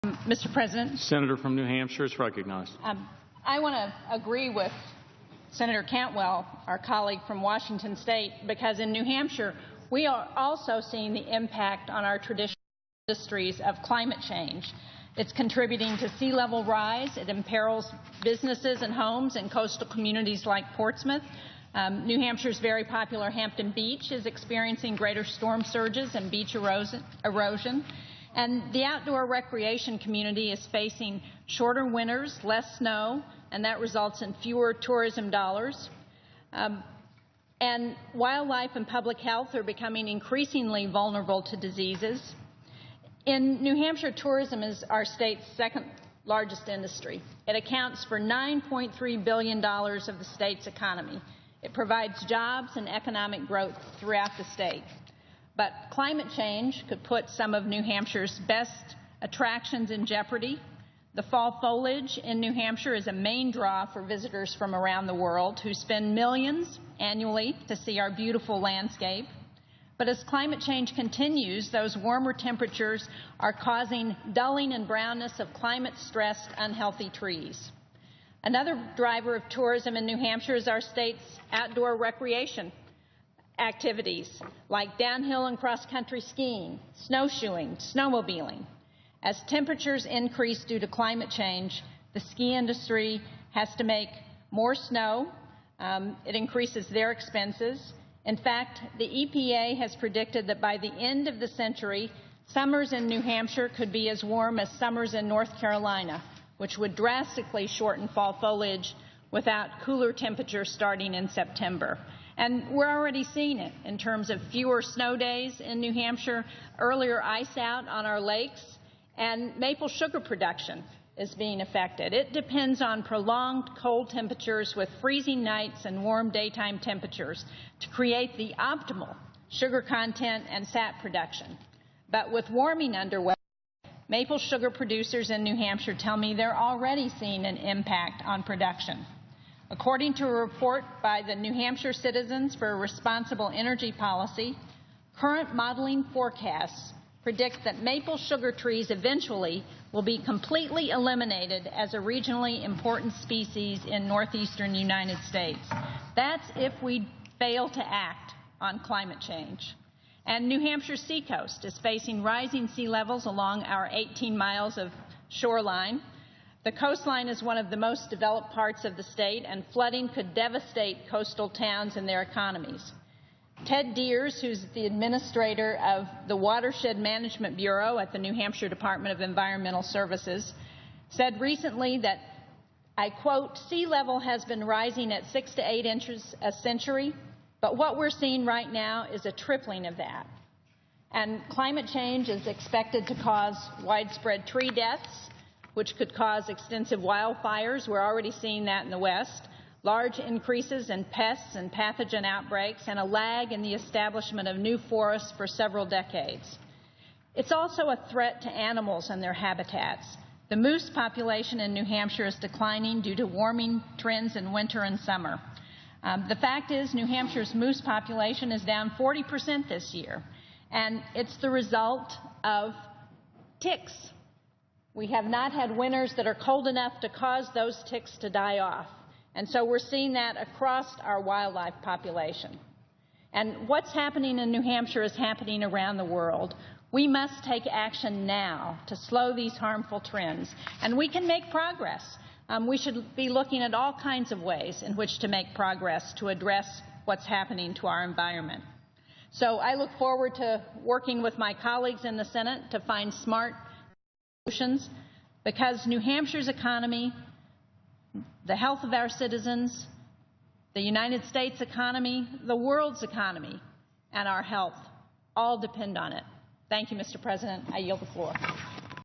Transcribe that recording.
Mr. President. Senator from New Hampshire is recognized. I want to agree with Senator Cantwell, our colleague from Washington State, because in New Hampshire, we are also seeing the impact on our traditional industries of climate change. It's contributing to sea level rise. It imperils businesses and homes in coastal communities like Portsmouth. New Hampshire's very popular Hampton Beach is experiencing greater storm surges and beach erosion. And the outdoor recreation community is facing shorter winters, less snow, and that results in fewer tourism dollars. And wildlife and public health are becoming increasingly vulnerable to diseases. In New Hampshire, tourism is our state's second largest industry. It accounts for $9.3 billion of the state's economy. It provides jobs and economic growth throughout the state. But climate change could put some of New Hampshire's best attractions in jeopardy. The fall foliage in New Hampshire is a main draw for visitors from around the world who spend millions annually to see our beautiful landscape. But as climate change continues, those warmer temperatures are causing dulling and brownness of climate-stressed, unhealthy trees. Another driver of tourism in New Hampshire is our state's outdoor recreation activities like downhill and cross-country skiing, snowshoeing, snowmobiling. As temperatures increase due to climate change, the ski industry has to make more snow. It increases their expenses. In fact, the EPA has predicted that by the end of the century, summers in New Hampshire could be as warm as summers in North Carolina, which would drastically shorten fall foliage without cooler temperatures starting in September. And we're already seeing it in terms of fewer snow days in New Hampshire, earlier ice out on our lakes, and maple sugar production is being affected. It depends on prolonged cold temperatures with freezing nights and warm daytime temperatures to create the optimal sugar content and sap production. But with warming underway, maple sugar producers in New Hampshire tell me they're already seeing an impact on production. According to a report by the New Hampshire Citizens for a Responsible Energy Policy, current modeling forecasts predict that maple sugar trees eventually will be completely eliminated as a regionally important species in northeastern United States. That's if we fail to act on climate change. And New Hampshire's seacoast is facing rising sea levels along our 18 miles of shoreline. The coastline is one of the most developed parts of the state, and flooding could devastate coastal towns and their economies. Ted Deers, who's the administrator of the Watershed Management Bureau at the New Hampshire Department of Environmental Services, said recently that, I quote, "Sea level has been rising at 6 to 8 inches a century, but what we're seeing right now is a tripling of that." And climate change is expected to cause widespread tree deaths, which could cause extensive wildfires. We're already seeing that in the West. Large increases in pests and pathogen outbreaks, and a lag in the establishment of new forests for several decades. It's also a threat to animals and their habitats. The moose population in New Hampshire is declining due to warming trends in winter and summer. The fact is, New Hampshire's moose population is down 40% this year, and it's the result of ticks. We have not had winters that are cold enough to cause those ticks to die off. And so we're seeing that across our wildlife population. And what's happening in New Hampshire is happening around the world. We must take action now to slow these harmful trends. And we can make progress. We should be looking at all kinds of ways in which to make progress to address what's happening to our environment. So I look forward to working with my colleagues in the Senate to find smart solutions, because New Hampshire's economy, the health of our citizens, the United States economy, the world's economy, and our health all depend on it. Thank you, Mr. President. I yield the floor.